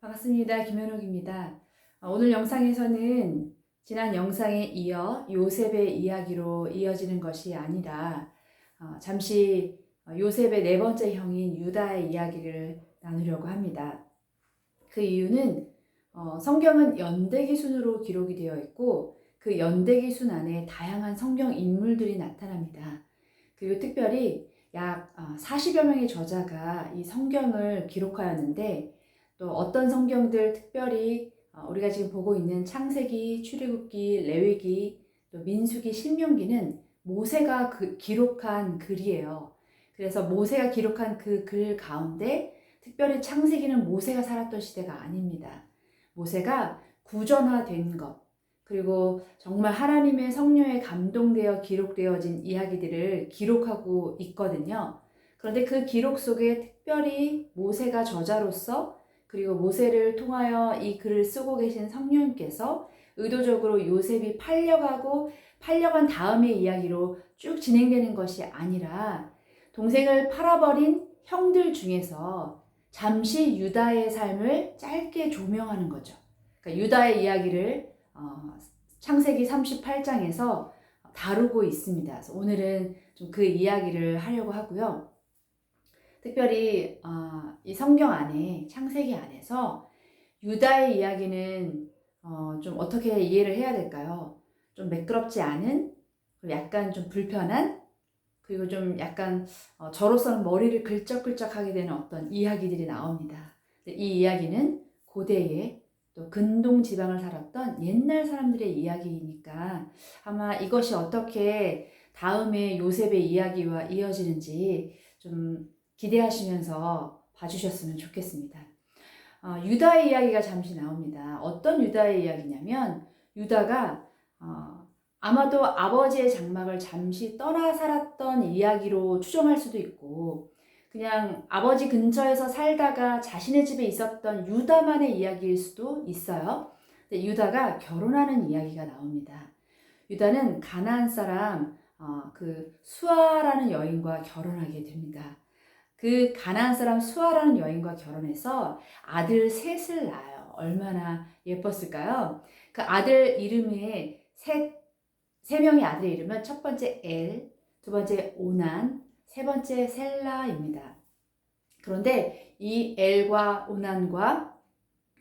반갑습니다. 김현옥입니다. 오늘 영상에서는 지난 영상에 이어 요셉의 이야기로 이어지는 것이 아니라 잠시 요셉의 네 번째 형인 유다의 이야기를 나누려고 합니다. 그 이유는 성경은 연대기 순으로 기록이 되어 있고 그 연대기 순 안에 다양한 성경 인물들이 나타납니다. 그리고 특별히 약 40여 명의 저자가 이 성경을 기록하였는데 또 어떤 성경들 특별히 우리가 지금 보고 있는 창세기, 출애굽기, 레위기, 또 민수기, 신명기는 모세가 기록한 글이에요. 그래서 모세가 기록한 그 글 가운데 특별히 창세기는 모세가 살았던 시대가 아닙니다. 모세가 구전화된 것, 그리고 정말 하나님의 성령에 감동되어 기록되어진 이야기들을 기록하고 있거든요. 그런데 그 기록 속에 특별히 모세가 저자로서 그리고 모세를 통하여 이 글을 쓰고 계신 성령님께서 의도적으로 요셉이 팔려간 다음의 이야기로 쭉 진행되는 것이 아니라 동생을 팔아버린 형들 중에서 잠시 유다의 삶을 짧게 조명하는 거죠. 그러니까 유다의 이야기를 창세기 38장에서 다루고 있습니다. 그래서 오늘은 좀 그 이야기를 하려고 하고요. 특별히 이 성경 안에 창세기 안에서 유다의 이야기는 좀 어떻게 이해를 해야 될까요? 좀 매끄럽지 않은, 그리고 약간 좀 불편한, 그리고 좀 약간 저로서는 머리를 긁적긁적하게 되는 어떤 이야기들이 나옵니다. 이 이야기는 고대에 또 근동 지방을 살았던 옛날 사람들의 이야기이니까 아마 이것이 어떻게 다음에 요셉의 이야기와 이어지는지 좀 기대하시면서 봐주셨으면 좋겠습니다. 유다의 이야기가 잠시 나옵니다. 어떤 유다의 이야기냐면 유다가 아마도 아버지의 장막을 잠시 떠나 살았던 이야기로 추정할 수도 있고 그냥 아버지 근처에서 살다가 자신의 집에 있었던 유다만의 이야기일 수도 있어요. 근데 유다가 결혼하는 이야기가 나옵니다. 유다는 가나안 사람 그 수아라는 여인과 결혼하게 됩니다. 그 가나안 사람 수아라는 여인과 결혼해서 아들 셋을 낳아요. 얼마나 예뻤을까요? 그 아들 이름에 세 명의 아들의 이름은 첫 번째 엘, 두 번째 오난, 세 번째 셀라입니다. 그런데 이 엘과 오난과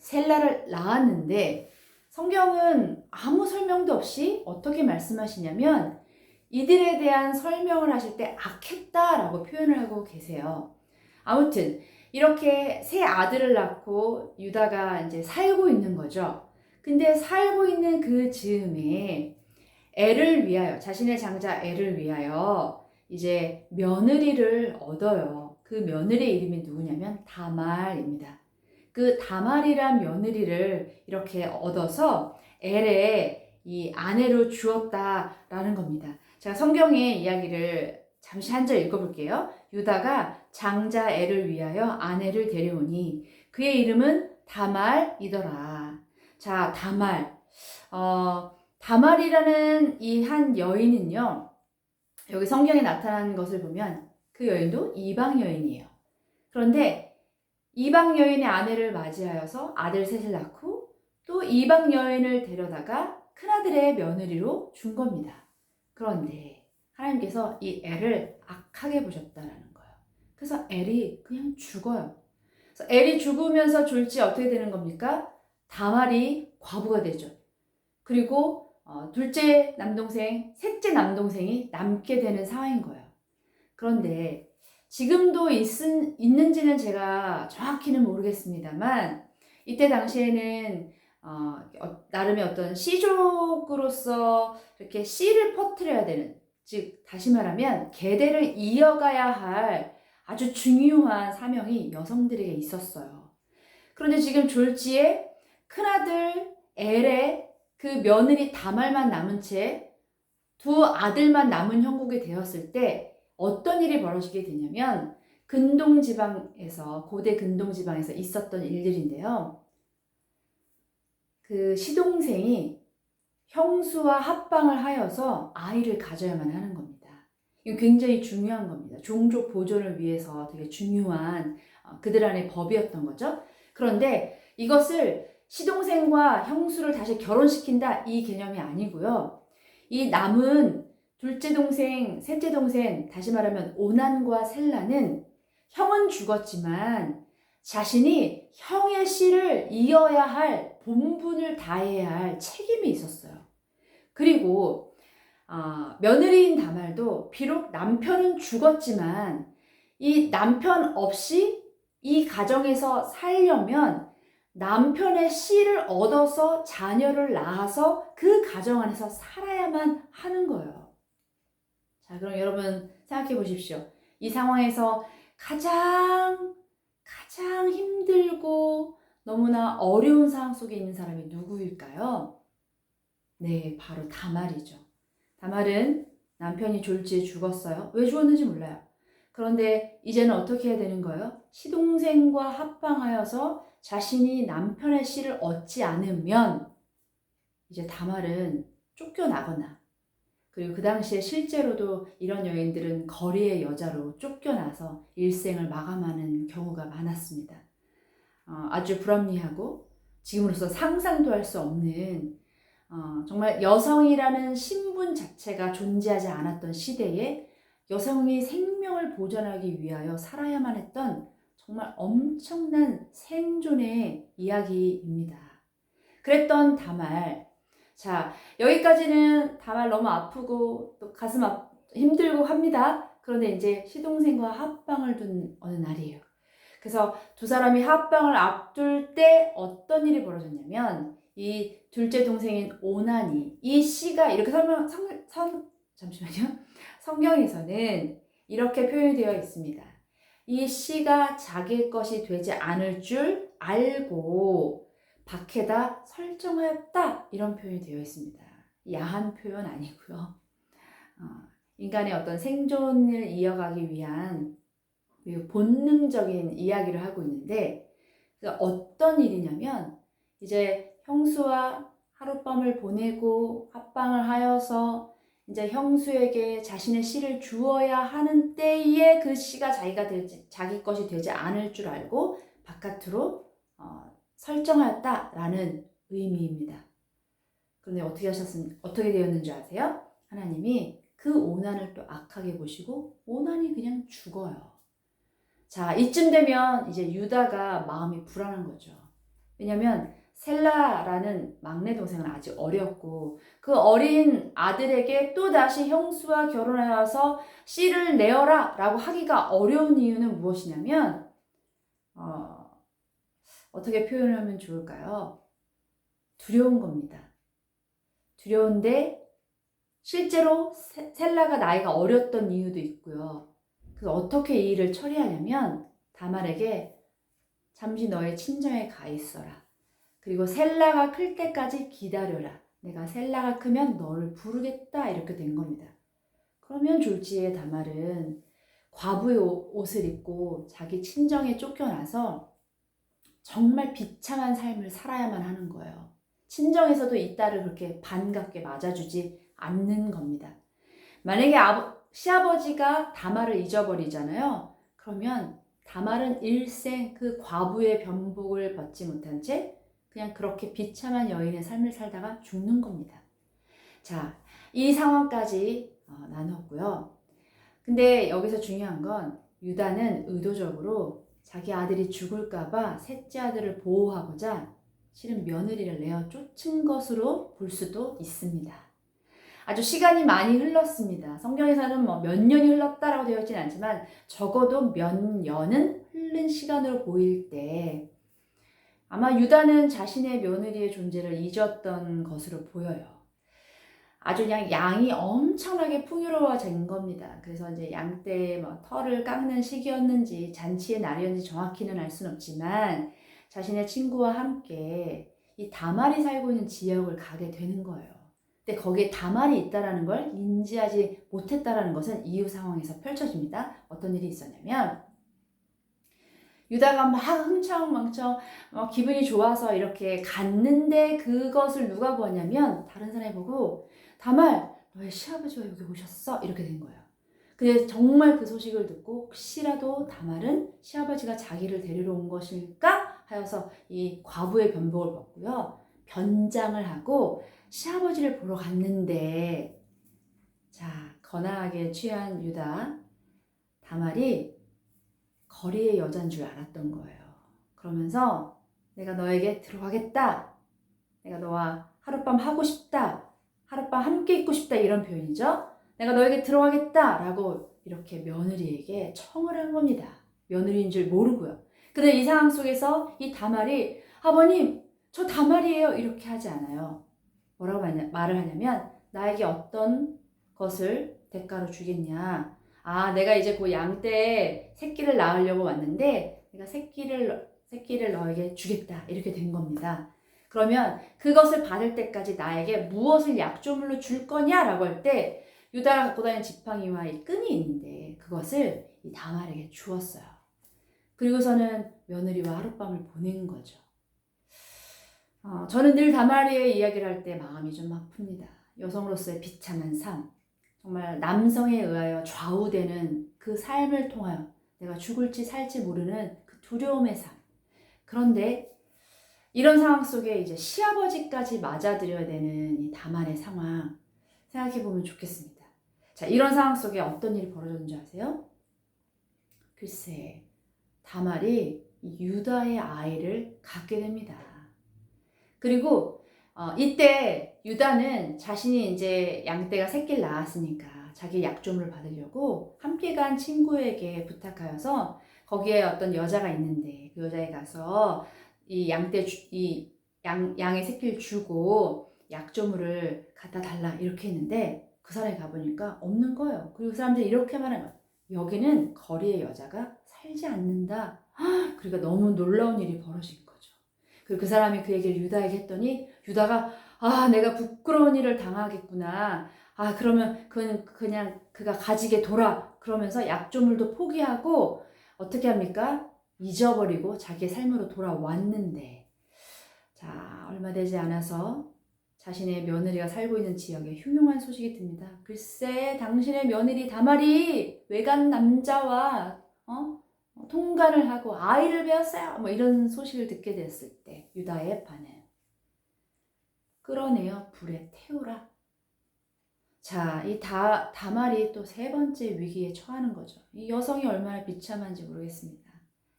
셀라를 낳았는데 성경은 아무 설명도 없이 어떻게 말씀하시냐면 이들에 대한 설명을 하실 때 악했다라고 표현을 하고 계세요. 아무튼 이렇게 세 아들을 낳고 유다가 이제 살고 있는 거죠. 근데 살고 있는 그 즈음에 애를 위하여, 자신의 장자 애를 위하여 이제 며느리를 얻어요. 그 며느리의 이름이 누구냐면 다말입니다. 그 다말이란 며느리를 이렇게 얻어서 엘의 이 아내로 주었다라는 겁니다. 제가 성경의 이야기를 잠시 한 절 읽어볼게요. 유다가 장자 엘을 위하여 아내를 데려오니 그의 이름은 다말이더라. 자, 다말. 다말이라는 이 한 여인은요, 여기 성경에 나타난 것을 보면 그 여인도 이방 여인이에요. 그런데 이방 여인의 아내를 맞이하여서 아들 셋을 낳고 또 이방 여인을 데려다가 큰아들의 며느리로 준 겁니다. 그런데 하나님께서 이 엘을 악하게 보셨다라는 거예요. 그래서 엘이 그냥 죽어요. 그래서 엘이 죽으면서 졸지 어떻게 되는 겁니까? 다말이 과부가 되죠. 그리고 둘째 남동생, 셋째 남동생이 남게 되는 상황인 거예요. 그런데 지금도 있는지는 제가 정확히는 모르겠습니다만 이때 당시에는 나름의 어떤 씨족으로서 이렇게 씨를 퍼뜨려야 되는, 즉 다시 말하면 계대를 이어가야 할 아주 중요한 사명이 여성들에게 있었어요. 그런데 지금 졸지에 큰아들 엘의 그 며느리 다말만 남은 채 두 아들만 남은 형국이 되었을 때 어떤 일이 벌어지게 되냐면 근동지방에서, 고대 근동지방에서 있었던 일들인데요. 그 시동생이 형수와 합방을 하여서 아이를 가져야만 하는 겁니다. 이거 굉장히 중요한 겁니다. 종족 보존을 위해서 되게 중요한 그들 안의 법이었던 거죠. 그런데 이것을 시동생과 형수를 다시 결혼시킨다 이 개념이 아니고요. 이 남은 둘째 동생, 셋째 동생, 다시 말하면 오난과 셀라는 형은 죽었지만 자신이 형의 씨를 이어야 할 본분을 다해야 할 책임이 있었어요. 그리고 며느리인 다말도 비록 남편은 죽었지만 이 남편 없이 이 가정에서 살려면 남편의 씨를 얻어서 자녀를 낳아서 그 가정 안에서 살아야만 하는 거예요. 자, 그럼 여러분 생각해 보십시오. 이 상황에서 가장 힘들고 너무나 어려운 상황 속에 있는 사람이 누구일까요? 네, 바로 다말이죠. 다말은 남편이 졸지에 죽었어요. 왜 죽었는지 몰라요. 그런데 이제는 어떻게 해야 되는 거예요? 시동생과 합방하여서 자신이 남편의 씨를 얻지 않으면 이제 다말은 쫓겨나거나, 그리고 그 당시에 실제로도 이런 여인들은 거리의 여자로 쫓겨나서 일생을 마감하는 경우가 많았습니다. 아주 불합리하고 지금으로서 상상도 할 수 없는 정말 여성이라는 신분 자체가 존재하지 않았던 시대에 여성이 생명을 보존하기 위하여 살아야만 했던 정말 엄청난 생존의 이야기입니다. 그랬던 다말. 자, 여기까지는 다말 너무 아프고 또 가슴 힘들고 합니다. 그런데 이제 시동생과 합방을 둔 어느 날이에요. 그래서 두 사람이 합방을 앞둘 때 어떤 일이 벌어졌냐면 이 둘째 동생인 오난이 이 씨가 이렇게 잠시만요. 성경에서는 이렇게 표현이 되어 있습니다. 이 씨가 자기 것이 되지 않을 줄 알고 밖에다 설정하였다 이런 표현이 되어 있습니다. 야한 표현 아니고요. 인간의 어떤 생존을 이어가기 위한 본능적인 이야기를 하고 있는데 어떤 일이냐면 이제 형수와 하룻밤을 보내고 합방을 하여서 이제 형수에게 자신의 씨를 주어야 하는 때에 그 씨가 자기 것이 되지 않을 줄 알고 바깥으로 설정하였다라는 의미입니다. 그런데 어떻게 되었는지 아세요? 하나님이 그 오난을 또 악하게 보시고 오난이 그냥 죽어요. 자, 이쯤 되면 이제 유다가 마음이 불안한 거죠. 왜냐면 셀라라는 막내 동생은 아직 어렸고 그 어린 아들에게 또다시 형수와 결혼하여서 씨를 내어라 라고 하기가 어려운 이유는 무엇이냐면 어떻게 표현하면 좋을까요? 두려운 겁니다. 두려운데 실제로 셀라가 나이가 어렸던 이유도 있고요. 그래서 어떻게 이 일을 처리하냐면 다말에게 잠시 너의 친정에 가 있어라. 그리고 셀라가 클 때까지 기다려라. 내가 셀라가 크면 너를 부르겠다. 이렇게 된 겁니다. 그러면 졸지에 다말은 과부의 옷을 입고 자기 친정에 쫓겨나서 정말 비참한 삶을 살아야만 하는 거예요. 친정에서도 이 딸을 그렇게 반갑게 맞아주지 않는 겁니다. 만약에 시아버지가 다말을 잊어버리잖아요. 그러면 다말은 일생 그 과부의 변복을 받지 못한 채 그냥 그렇게 비참한 여인의 삶을 살다가 죽는 겁니다. 자, 이 상황까지 나눴고요. 근데 여기서 중요한 건 유다는 의도적으로 자기 아들이 죽을까봐 셋째 아들을 보호하고자 실은 며느리를 내어 쫓은 것으로 볼 수도 있습니다. 아주 시간이 많이 흘렀습니다. 성경에서는 몇 년이 흘렀다라고 되어 있지는 않지만 적어도 몇 년은 흐른 시간으로 보일 때 아마 유다는 자신의 며느리의 존재를 잊었던 것으로 보여요. 아주 그냥 양이 엄청나게 풍요로워진 겁니다. 그래서 이제 양떼 털을 깎는 시기였는지 잔치의 날이었는지 정확히는 알 수는 없지만 자신의 친구와 함께 이 다말이 살고 있는 지역을 가게 되는 거예요. 근데 거기에 다말이 있다라는 걸 인지하지 못했다라는 것은 이후 상황에서 펼쳐집니다. 어떤 일이 있었냐면 유다가 막 흥청망청 기분이 좋아서 이렇게 갔는데 그것을 누가 보았냐면 다른 사람이 보고 다말 너의 시아버지가 여기 오셨어? 이렇게 된 거예요. 근데 정말 그 소식을 듣고 혹시라도 다말은 시아버지가 자기를 데리러 온 것일까 하여서 이 과부의 변복을 벗고요. 변장을 하고 시아버지를 보러 갔는데, 자, 거나하게 취한 유다, 다말이 거리의 여자인 줄 알았던 거예요. 그러면서 내가 너에게 들어가겠다. 내가 너와 하룻밤 하고 싶다. 하룻밤 함께 있고 싶다. 이런 표현이죠. 내가 너에게 들어가겠다. 라고 이렇게 며느리에게 청을 한 겁니다. 며느리인 줄 모르고요. 근데 이 상황 속에서 이 다말이 아버님, 저 다말이에요. 이렇게 하지 않아요. 뭐라고 말을 하냐면 나에게 어떤 것을 대가로 주겠냐. 아, 내가 이제 그 양떼에 새끼를 낳으려고 왔는데 내가 새끼를 너에게 주겠다. 이렇게 된 겁니다. 그러면 그것을 받을 때까지 나에게 무엇을 약조물로 줄 거냐라고 할 때 유다가 갖고 다니는 지팡이와 이 끈이 있는데 그것을 이 다말에게 주었어요. 그리고서는 며느리와 하룻밤을 보낸 거죠. 저는 늘 다말의 이야기를 할 때 마음이 좀 아픕니다. 여성으로서의 비참한 삶, 정말 남성에 의하여 좌우되는 그 삶을 통하여 내가 죽을지 살지 모르는 그 두려움의 삶. 그런데 이런 상황 속에 이제 시아버지까지 맞아들여야 되는 이 다말의 상황 생각해 보면 좋겠습니다. 자, 이런 상황 속에 어떤 일이 벌어졌는지 아세요? 글쎄, 다말이 유다의 아이를 갖게 됩니다. 그리고 이때 유다는 자신이 이제 양떼가 새끼를 낳았으니까 자기 약조물을 받으려고 함께 간 친구에게 부탁하여서 거기에 어떤 여자가 있는데 그 여자에 가서 이 양의 새끼를 주고 약조물을 갖다 달라 이렇게 했는데 그 사람이 가보니까 없는 거예요. 그리고 그 사람들이 이렇게 말한 거예요. 여기는 거리의 여자가 살지 않는다. 그러니까 너무 놀라운 일이 벌어진 거죠. 그리고 그 사람이 그 얘기를 유다에게 했더니 유다가 내가 부끄러운 일을 당하겠구나. 그러면 그냥 그가 가지게 둬라. 그러면서 약조물도 포기하고 어떻게 합니까? 잊어버리고 자기의 삶으로 돌아왔는데, 자, 얼마 되지 않아서 자신의 며느리가 살고 있는 지역에 흉흉한 소식이 듭니다. 글쎄, 당신의 며느리 다말이 외간 남자와 통간을 하고 아이를 배웠어요. 뭐 이런 소식을 듣게 됐을 때 유다의 반응. 끌어내어 불에 태우라. 자, 이 다말이 또 세 번째 위기에 처하는 거죠. 이 여성이 얼마나 비참한지 모르겠습니다.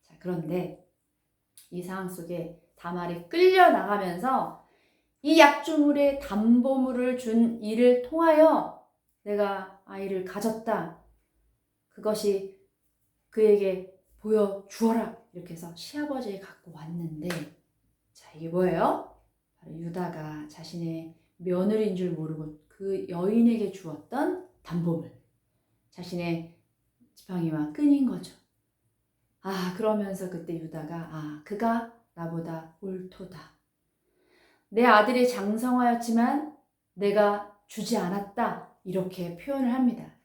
자, 그런데 이 상황 속에 다말이 끌려나가면서 이 약조물에 담보물을 준 이를 통하여 내가 아이를 가졌다. 그것이 그에게 보여주어라. 이렇게 해서 시아버지에 갖고 왔는데, 자, 이게 뭐예요? 바로 유다가 자신의 며느리인 줄 모르고 그 여인에게 주었던 담보물. 자신의 지팡이와 끈인 거죠. 그러면서 그때 유다가 그가 나보다 옳도다. 내 아들이 장성하였지만 내가 주지 않았다. 이렇게 표현을 합니다.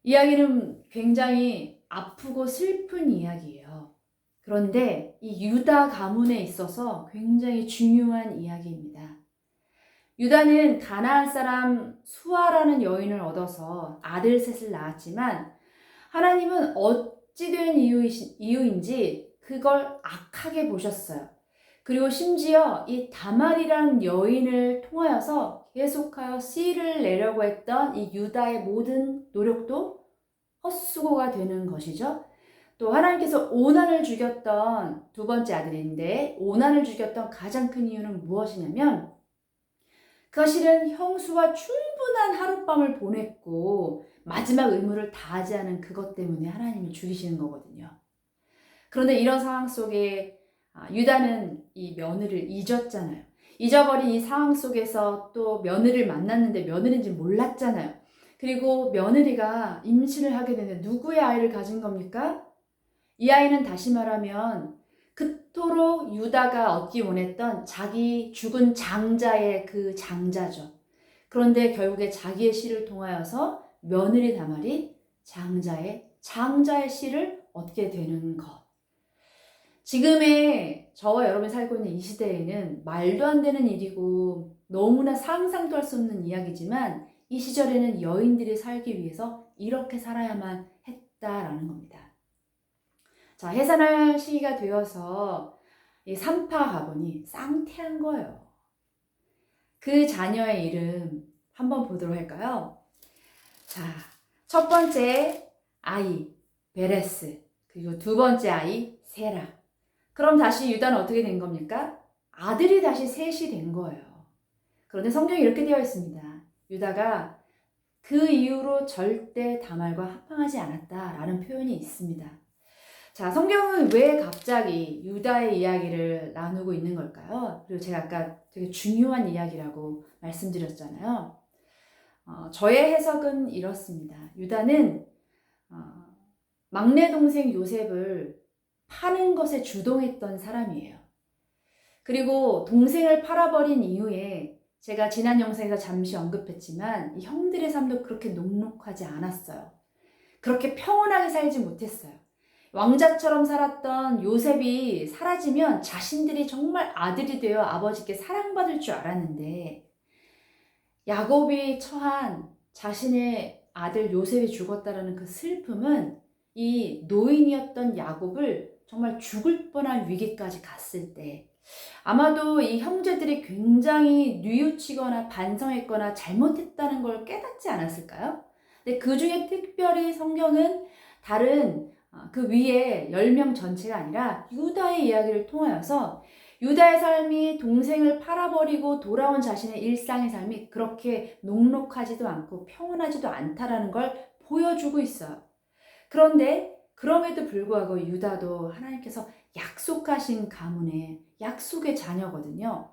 이야기는 굉장히 아프고 슬픈 이야기예요. 그런데 이 유다 가문에 있어서 굉장히 중요한 이야기입니다. 유다는 가나안 사람 수아라는 여인을 얻어서 아들 셋을 낳았지만 하나님은 어찌된 이유인지 그걸 악하게 보셨어요. 그리고 심지어 이 다말이라는 여인을 통하여서 계속하여 씨를 내려고 했던 이 유다의 모든 노력도 헛수고가 되는 것이죠. 또 하나님께서 오난을 죽였던 두 번째 아들인데 오난을 죽였던 가장 큰 이유는 무엇이냐면 그가 실은 형수와 충분한 하룻밤을 보냈고 마지막 의무를 다하지 않은 그것 때문에 하나님을 죽이시는 거거든요. 그런데 이런 상황 속에 유다는 이 며느리를 잊었잖아요. 잊어버린 이 상황 속에서 또 며느리를 만났는데 며느리인지 몰랐잖아요. 그리고 며느리가 임신을 하게 되는데 누구의 아이를 가진 겁니까? 이 아이는 다시 말하면 그토록 유다가 얻기 원했던 자기 죽은 장자의 그 장자죠. 그런데 결국에 자기의 씨를 통하여서 며느리 다말이 장자의 씨를 얻게 되는 것. 지금의 저와 여러분이 살고 있는 이 시대에는 말도 안 되는 일이고 너무나 상상도 할 수 없는 이야기지만 이 시절에는 여인들이 살기 위해서 이렇게 살아야만 했다라는 겁니다. 자, 해산할 시기가 되어서 이 산파 가보니 쌍태한 거예요. 그 자녀의 이름 한번 보도록 할까요? 자, 첫 번째 아이 베레스, 그리고 두 번째 아이 세라. 그럼 다시 유다는 어떻게 된 겁니까? 아들이 다시 셋이 된 거예요. 그런데 성경에 이렇게 되어 있습니다. 유다가 그 이후로 절대 다말과 합방하지 않았다라는 표현이 있습니다. 자, 성경은 왜 갑자기 유다의 이야기를 나누고 있는 걸까요? 그리고 제가 아까 되게 중요한 이야기라고 말씀드렸잖아요. 저의 해석은 이렇습니다. 유다는 막내 동생 요셉을 파는 것에 주동했던 사람이에요. 그리고 동생을 팔아버린 이후에 제가 지난 영상에서 잠시 언급했지만 이 형들의 삶도 그렇게 녹록하지 않았어요. 그렇게 평온하게 살지 못했어요. 왕자처럼 살았던 요셉이 사라지면 자신들이 정말 아들이 되어 아버지께 사랑받을 줄 알았는데 야곱이 처한 자신의 아들 요셉이 죽었다라는 그 슬픔은 이 노인이었던 야곱을 정말 죽을 뻔한 위기까지 갔을 때 아마도 이 형제들이 굉장히 뉘우치거나 반성했거나 잘못했다는 걸 깨닫지 않았을까요? 근데 그 중에 특별히 성경은 다른 그 위에 10명 전체가 아니라 유다의 이야기를 통하여서 유다의 삶이 동생을 팔아버리고 돌아온 자신의 일상의 삶이 그렇게 녹록하지도 않고 평온하지도 않다라는 걸 보여주고 있어요. 그런데 그럼에도 불구하고 유다도 하나님께서 약속하신 가문의 약속의 자녀거든요.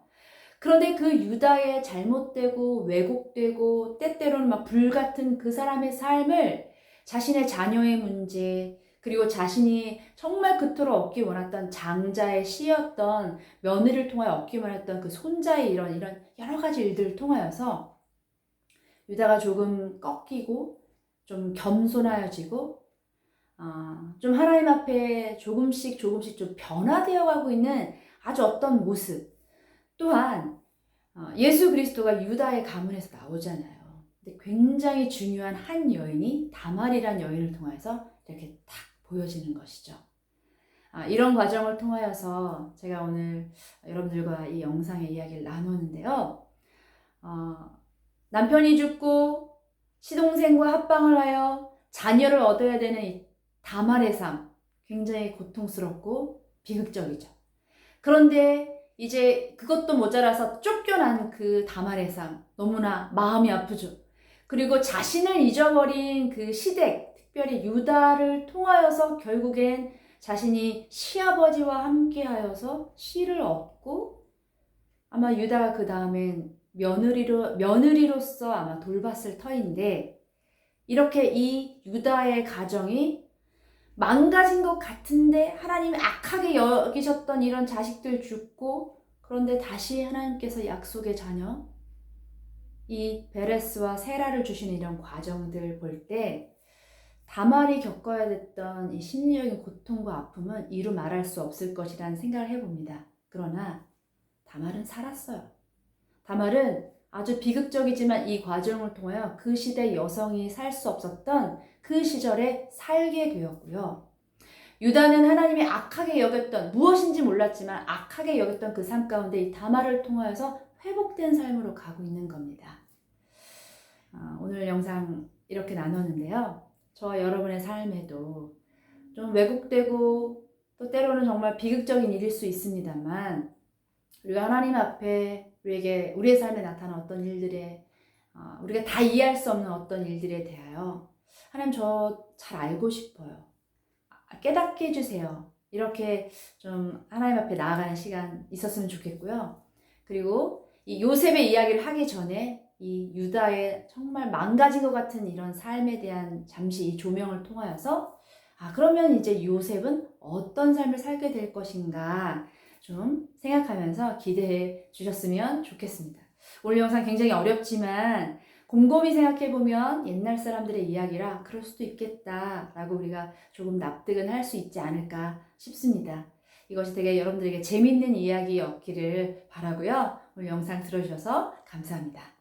그런데 그 유다의 잘못되고 왜곡되고 때때로는 막 불같은 그 사람의 삶을 자신의 자녀의 문제, 그리고 자신이 정말 그토록 얻기 원했던 장자의 씨였던 며느리를 통하여 얻기 원했던 그 손자의 이런 여러 가지 일들을 통하여서 유다가 조금 꺾이고 좀 겸손하여지고 좀 하나님 앞에 조금씩 좀 변화되어 가고 있는 아주 어떤 모습. 또한 예수 그리스도가 유다의 가문에서 나오잖아요. 근데 굉장히 중요한 한 여인이 다말이란 여인을 통해서 이렇게 딱 보여지는 것이죠. 이런 과정을 통하여서 제가 오늘 여러분들과 이 영상의 이야기를 나누는데요. 남편이 죽고 시동생과 합방을 하여 자녀를 얻어야 되는 이 다말의 삶, 굉장히 고통스럽고 비극적이죠. 그런데 이제 그것도 모자라서 쫓겨난 그 다말의 삶, 너무나 마음이 아프죠. 그리고 자신을 잊어버린 그 시댁, 특별히 유다를 통하여서 결국엔 자신이 시아버지와 함께하여서 씨를 얻고 아마 유다가 그 다음엔 며느리로서 아마 돌봤을 터인데 이렇게 이 유다의 가정이 망가진 것 같은데 하나님이 악하게 여기셨던 이런 자식들 죽고 그런데 다시 하나님께서 약속의 자녀 이 베레스와 세라를 주시는 이런 과정들 볼 때 다말이 겪어야 됐던 이 심리적인 고통과 아픔은 이루 말할 수 없을 것이라는 생각을 해봅니다. 그러나 다말은 살았어요. 다말은 아주 비극적이지만 이 과정을 통하여 그 시대 여성이 살 수 없었던 그 시절에 살게 되었고요. 유다는 하나님이 악하게 여겼던 무엇인지 몰랐지만 악하게 여겼던 그 삶 가운데 이 다말을 통하여서 회복된 삶으로 가고 있는 겁니다. 오늘 영상 이렇게 나눴는데요. 저와 여러분의 삶에도 좀 왜곡되고 또 때로는 정말 비극적인 일일 수 있습니다만 우리가 하나님 앞에 우리의 삶에 나타난 어떤 일들에 우리가 다 이해할 수 없는 어떤 일들에 대하여 하나님 저 잘 알고 싶어요. 깨닫게 해주세요. 이렇게 좀 하나님 앞에 나아가는 시간 있었으면 좋겠고요. 그리고 이 요셉의 이야기를 하기 전에 이 유다의 정말 망가진 것 같은 이런 삶에 대한 잠시 이 조명을 통하여서 그러면 이제 요셉은 어떤 삶을 살게 될 것인가 좀 생각하면서 기대해 주셨으면 좋겠습니다. 오늘 영상 굉장히 어렵지만 곰곰이 생각해보면 옛날 사람들의 이야기라 그럴 수도 있겠다라고 우리가 조금 납득은 할 수 있지 않을까 싶습니다. 이것이 되게 여러분들에게 재밌는 이야기였기를 바라고요. 오늘 영상 들어주셔서 감사합니다.